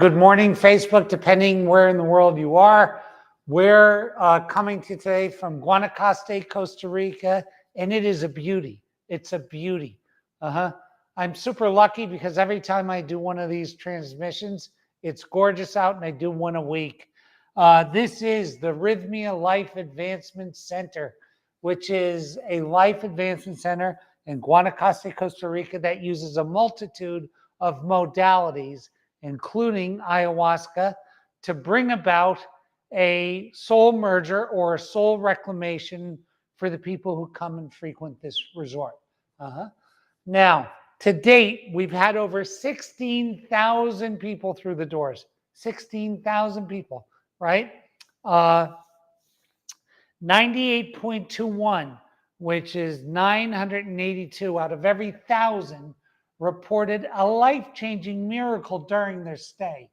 good morning, Facebook, depending where in the world you are. We're coming to today from Guanacaste, Costa Rica, and it is a beauty. It's a beauty. I'm super lucky because every time I do one of these transmissions, it's gorgeous out, and I do one a week. This is the Rythmia Life Advancement Center, which is a life advancement center in Guanacaste, Costa Rica that uses a multitude of modalities, including ayahuasca, to bring about a soul merger or a soul reclamation for the people who come and frequent this resort. Now, to date, we've had over 16,000 people through the doors. 16,000 people, right? 98.21, which is 982 out of every 1,000, reported a life-changing miracle during their stay.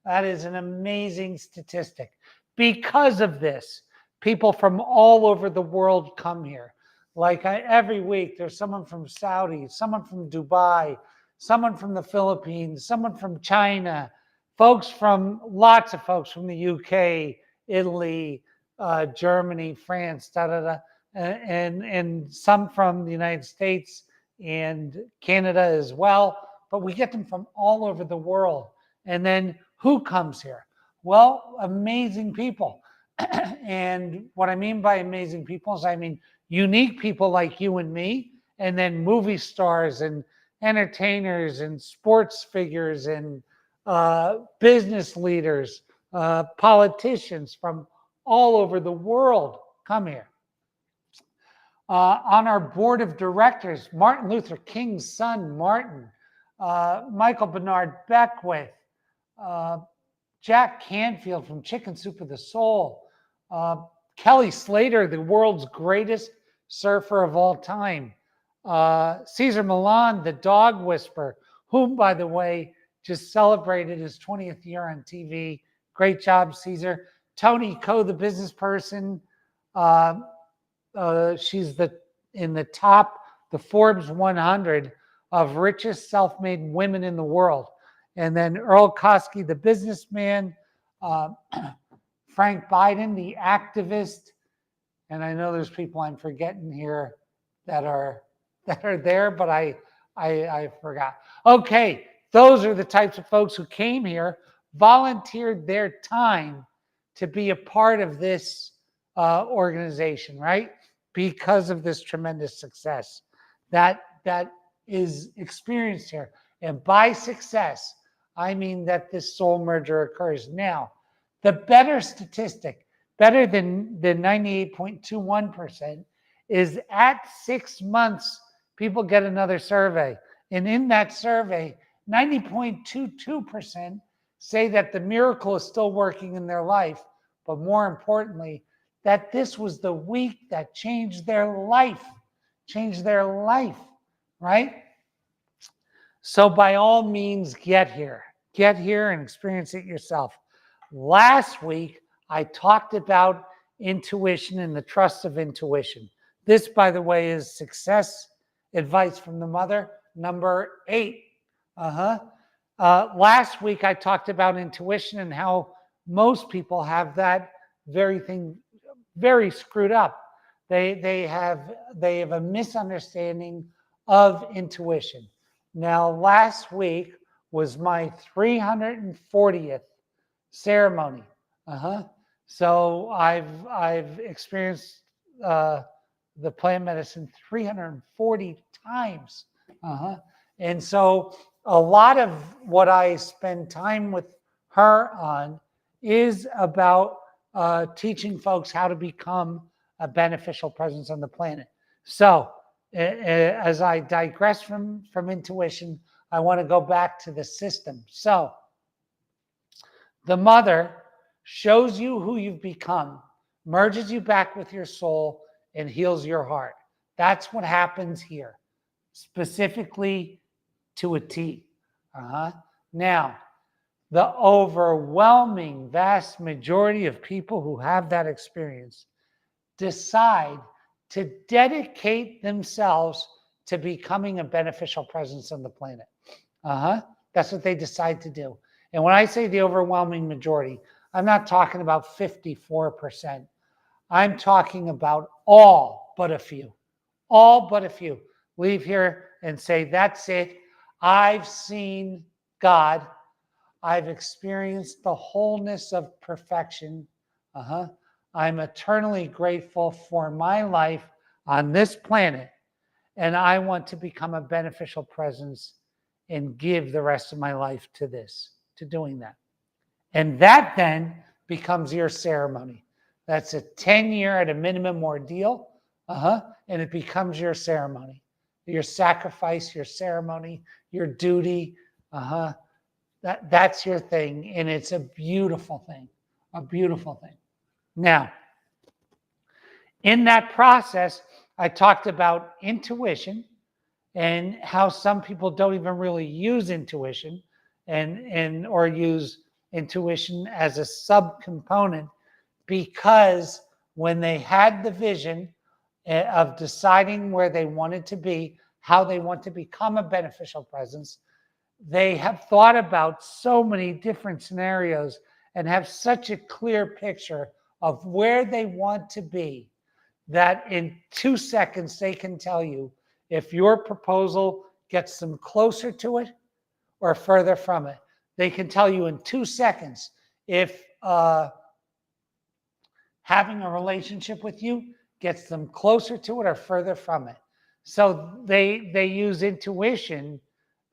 That is an amazing statistic. Because of this, people from all over the world come here. Like every week, there's someone from Saudi, someone from Dubai, someone from the Philippines, someone from China, lots of folks from the UK, Italy, Germany, France, and some from the United States and Canada as well. But we get them from all over the world. And then who comes here? Well, amazing people. And what I mean by amazing people is I mean unique people like you and me, and then movie stars and entertainers and sports figures and business leaders, politicians from all over the world come here. On our board of directors, Martin Luther King's son, Martin, Michael Bernard Beckwith, Jack Canfield from Chicken Soup of the Soul, Kelly Slater, the world's greatest surfer of all time, Cesar Millan, the dog whisperer, whom, by the way, just celebrated his 20th year on TV. Great job, Cesar. Tony Coe, the business person. She's in the top, the Forbes 100 of richest self-made women in the world. And then Earl Koski, the businessman. Frank Biden, the activist. And I know there's people I'm forgetting here that are there, but I forgot. Okay, those are the types of folks who came here, volunteered their time to be a part of this organization, right? Because of this tremendous success that is experienced here. And by success, I mean that this soul merger occurs. Now, the better statistic, better than the 98.21%, is at 6 months, people get another survey. And in that survey, 90.22% say that the miracle is still working in their life, but more importantly, that this was the week that changed their life, right? So by all means, get here and experience it yourself. Last week, I talked about intuition and the trust of intuition. This, by the way, is success advice from the mother, number 8. Last week, I talked about intuition and how most people have that very thing very screwed up. They have a misunderstanding of intuition. Now, last week was my 340th ceremony. So I've experienced the plant medicine 340 times. And so a lot of what I spend time with her on is about teaching folks how to become a beneficial presence on the planet. So as I digress from intuition, I want to go back to the system. So the mother shows you who you've become, merges you back with your soul, and heals your heart. That's what happens here, specifically to a T. Now, the overwhelming vast majority of people who have that experience decide to dedicate themselves to becoming a beneficial presence on the planet. That's what they decide to do. And when I say the overwhelming majority, I'm not talking about 54%. I'm talking about all but a few. All but a few leave here and say, that's it. I've seen God. I've experienced the wholeness of perfection. I'm eternally grateful for my life on this planet. And I want to become a beneficial presence and give the rest of my life to this, to doing that. And that then becomes your ceremony. That's a 10-year at a minimum ordeal. And it becomes your ceremony, your sacrifice, your ceremony, your duty. That's your thing. And it's a beautiful thing, a beautiful thing. Now, in that process, I talked about intuition and how some people don't even really use intuition or use intuition as a subcomponent, because when they had the vision of deciding where they wanted to be, how they want to become a beneficial presence, they have thought about so many different scenarios and have such a clear picture of where they want to be that in 2 seconds they can tell you if your proposal gets them closer to it or further from it. They can tell you in 2 seconds if having a relationship with you gets them closer to it or further from it. So they use intuition.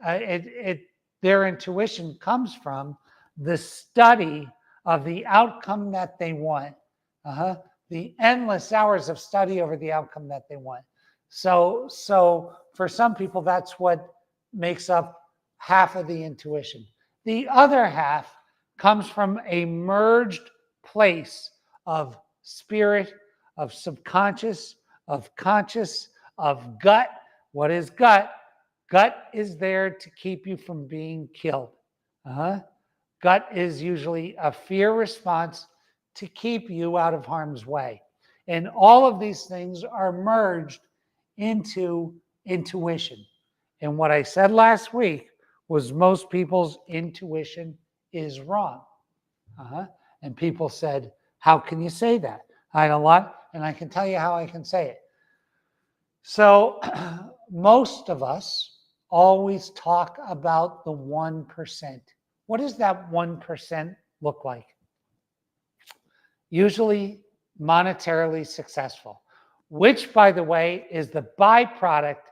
Their intuition comes from the study of the outcome that they want. The endless hours of study over the outcome that they want. So for some people, that's what makes up half of the intuition. The other half comes from a merged place of spirit, of subconscious, of conscious, of gut. What is gut? Gut is there to keep you from being killed. Gut is usually a fear response to keep you out of harm's way. And all of these things are merged into intuition. And what I said last week was most people's intuition is wrong. And people said, how can you say that? I had a lot, and I can tell you how I can say it. So most of us always talk about the 1%. What does that 1% look like? Usually monetarily successful, which, by the way, is the byproduct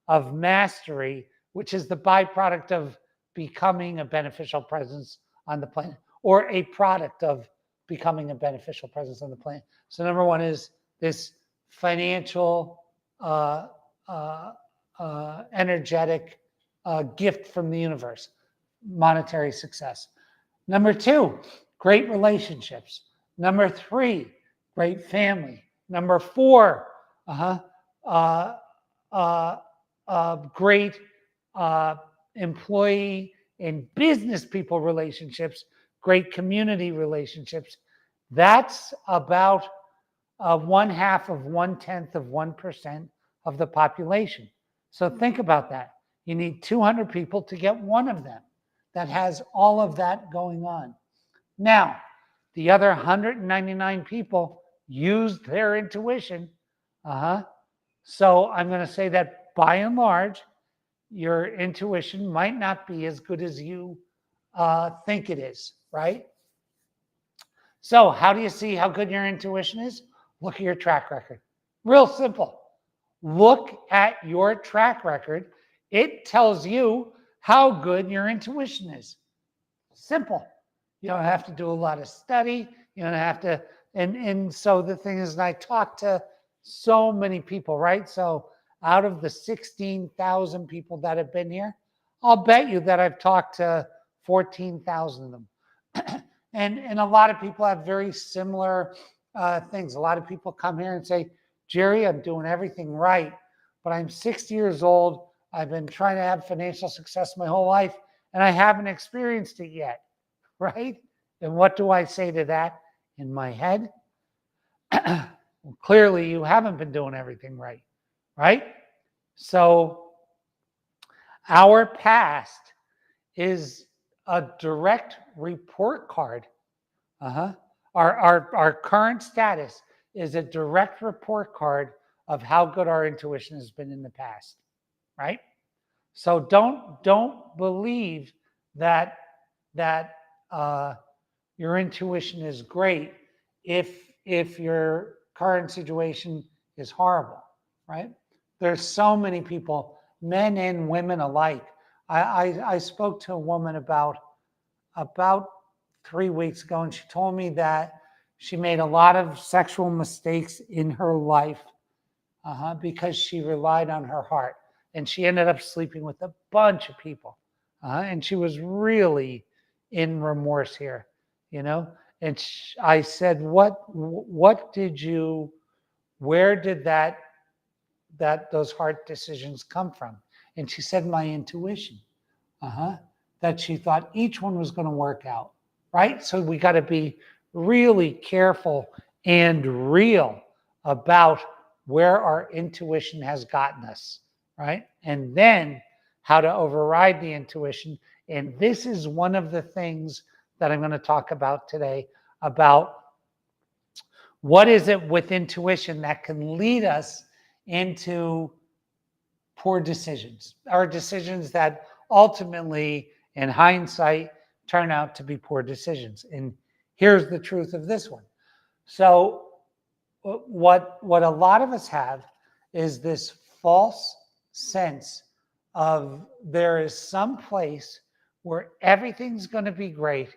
of mastery, which is the byproduct of becoming a beneficial presence on the planet, or a product of becoming a beneficial presence on the planet. So number one is this financial, energetic gift from the universe, monetary success. Number two, great relationships. Number three, great family. Number four, great employee and business people relationships, great community relationships. That's about 1/2 of 1/10 of 1% of the population. So think about that. You need 200 people to get one of them that has all of that going on. Now, the other 199 people used their intuition. So I'm going to say that by and large, your intuition might not be as good as you think it is, right? So how do you see how good your intuition is? Look at your track record. Real simple. Look at your track record. It tells you how good your intuition is. Simple. You don't have to do a lot of study. You don't have to, and so the thing is, I talk to so many people, right? So out of the 16,000 people that have been here, I'll bet you that I've talked to 14,000 of them. And a lot of people have very similar things. A lot of people come here and say, Jerry, I'm doing everything right, but I'm 60 years old. I've been trying to have financial success my whole life, and I haven't experienced it yet, right? And what do I say to that in my head? Well, clearly, you haven't been doing everything right, right? So our past is a direct report card. Uh-huh. Our current status is a direct report card of how good our intuition has been in the past, right? So don't believe that that your intuition is great if your current situation is horrible, right? There's so many people, men and women alike. I spoke to a woman about 3 weeks ago, and she told me that she made a lot of sexual mistakes in her life because she relied on her heart. And she ended up sleeping with a bunch of people. And she was really in remorse here, you know? And I said, what did you, where did those heart decisions come from? And she said, my intuition. That she thought each one was going to work out, right? So we got to be really careful and real about where our intuition has gotten us, right? And then how to override the intuition. And this is one of the things that I'm going to talk about today, about what is it with intuition that can lead us into poor decisions, or decisions that ultimately, in hindsight, turn out to be poor decisions. And here's the truth of this one. So what a lot of us have is this false sense of there is some place where everything's going to be great,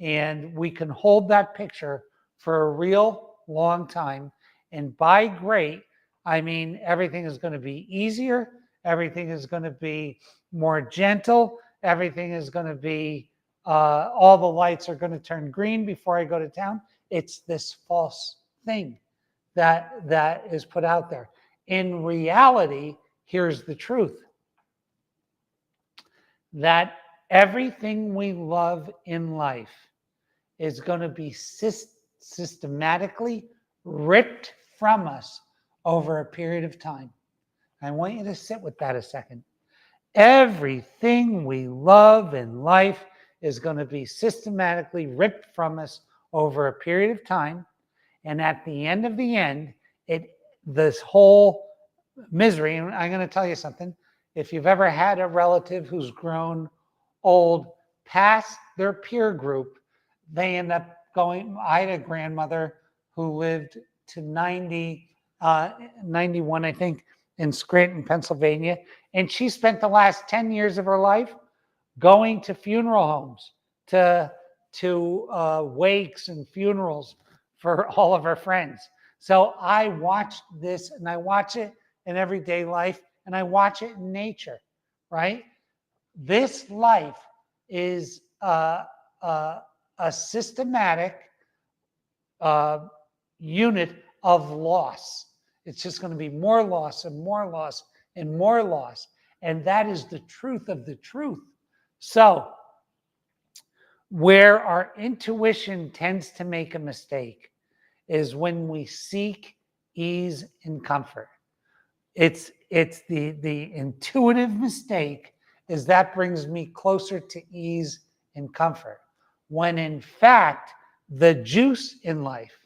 and we can hold that picture for a real long time. And by great, I mean everything is going to be easier, everything is going to be more gentle, everything is going to be all the lights are going to turn green before I go to town. It's this false thing that is put out there. In reality, here's the truth: that everything we love in life is going to be systematically ripped from us over a period of time. I want you to sit with that a second. Everything we love in life is going to be systematically ripped from us over a period of time. And at the end of the end, this whole misery, and I'm going to tell you something. If you've ever had a relative who's grown old past their peer group, they end up going. I had a grandmother who lived to 91, I think, in Scranton, Pennsylvania. And she spent the last 10 years of her life going to funeral homes, to wakes and funerals for all of her friends. So I watched this, and I watch it in everyday life, and I watch it in nature, right? This life is a systematic unit of loss. It's just going to be more loss and more loss and more loss. And that is the truth of the truth. So, where our intuition tends to make a mistake is when we seek ease and comfort. It's the intuitive mistake is that brings me closer to ease and comfort, when in fact the juice in life,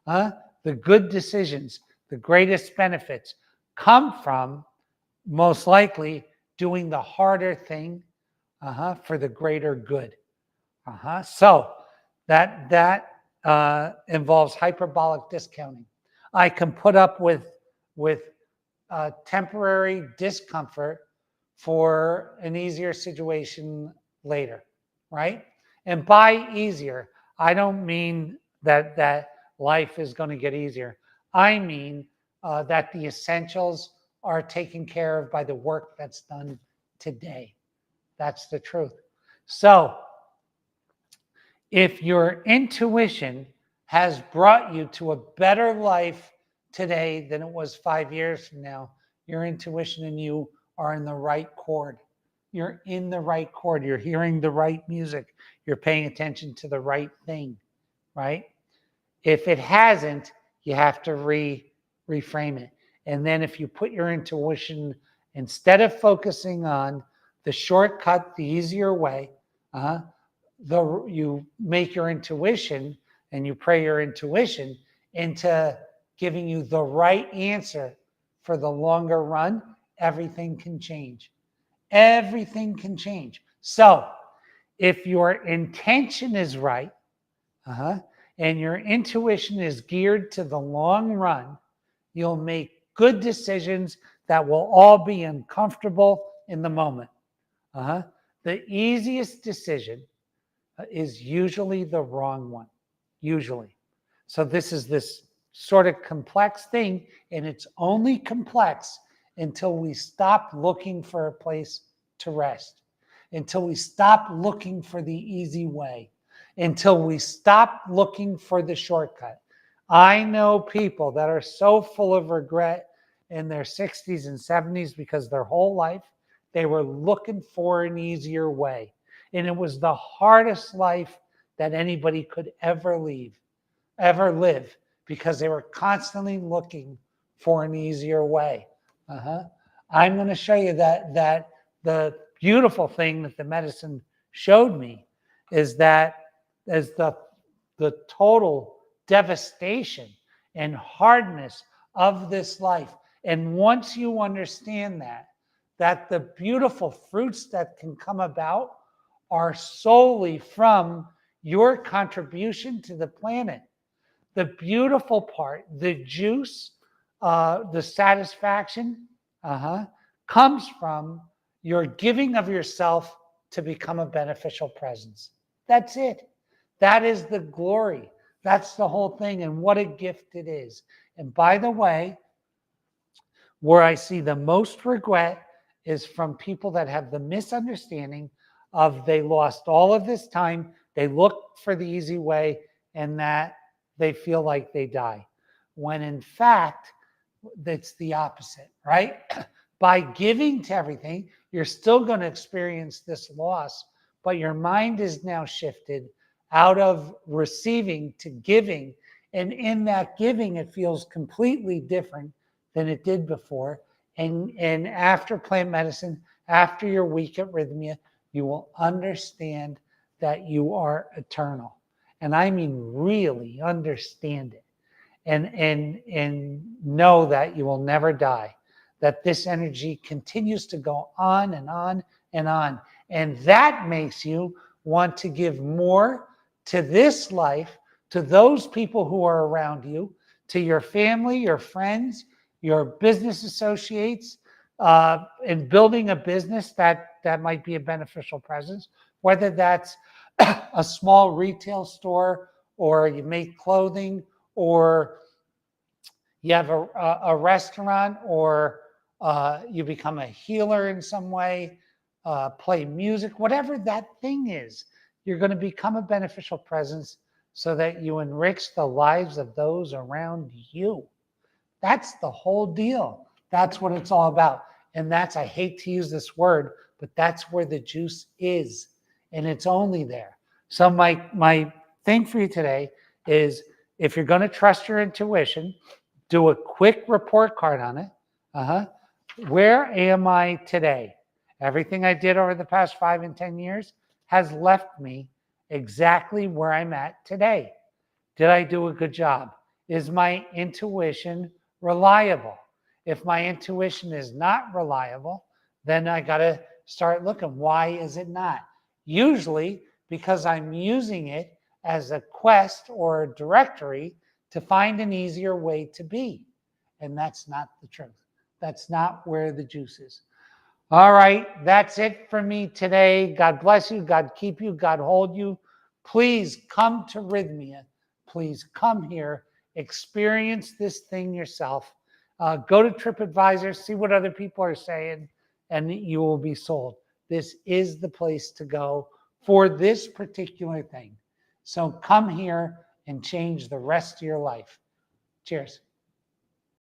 the good decisions, the greatest benefits come from most likely doing the harder thing for the greater good. So that involves hyperbolic discounting. I can put up with temporary discomfort for an easier situation later, right? And by easier, I don't mean that life is going to get easier. I mean that the essentials are taken care of by the work that's done today. That's the truth. So, if your intuition has brought you to a better life today than it was 5 years from now, your intuition and you are in the right chord. You're in the right chord. You're hearing the right music. You're paying attention to the right thing, right? If it hasn't, you have to reframe it. And then if you put your intuition, instead of focusing on the shortcut, the easier way, you make your intuition and you pray your intuition into giving you the right answer for the longer run, everything can change. Everything can change. So if your intention is right, and your intuition is geared to the long run, you'll make good decisions that will all be uncomfortable in the moment. The easiest decision is usually the wrong one, usually. So this is this sort of complex thing, and it's only complex until we stop looking for a place to rest, until we stop looking for the easy way, until we stop looking for the shortcut. I know people that are so full of regret in their 60s and 70s because their whole life they were looking for an easier way. And it was the hardest life that anybody could ever live, because they were constantly looking for an easier way. I'm going to show you that the beautiful thing that the medicine showed me is that as the total devastation and hardness of this life. And once you understand that the beautiful fruits that can come about are solely from your contribution to the planet. The beautiful part, the juice, the satisfaction, comes from your giving of yourself to become a beneficial presence. That's it. That is the glory. That's the whole thing, and what a gift it is. And by the way, where I see the most regret is from people that have the misunderstanding of they lost all of this time, they look for the easy way, and that they feel like they die. When in fact, it's the opposite, right? By giving to everything, you're still going to experience this loss, but your mind is now shifted out of receiving to giving. And in that giving, it feels completely different than it did before. And after plant medicine, after your week at Rythmia, you will understand that you are eternal. And I mean really understand it. And know that you will never die, that this energy continues to go on and on and on. And that makes you want to give more to this life, to those people who are around you, to your family, your friends, your business associates, in building a business that might be a beneficial presence, whether that's a small retail store, or you make clothing, or you have a restaurant, or you become a healer in some way, play music, whatever that thing is, you're going to become a beneficial presence so that you enrich the lives of those around you. That's the whole deal. That's what it's all about. And that's, I hate to use this word, but that's where the juice is. And it's only there. So my thing for you today is, if you're going to trust your intuition, do a quick report card on it. Where am I today? Everything I did over the past 5 and 10 years has left me exactly where I'm at today. Did I do a good job? Is my intuition reliable? If my intuition is not reliable, then I got to start looking. Why is it not? Usually because I'm using it as a quest or a directory to find an easier way to be. And that's not the truth. That's not where the juice is. All right, that's it for me today. God bless you. God keep you. God hold you. Please come to Rythmia. Please come here. Experience this thing yourself. Go to TripAdvisor, see what other people are saying, and you will be sold. This is the place to go for this particular thing. So come here and change the rest of your life. Cheers.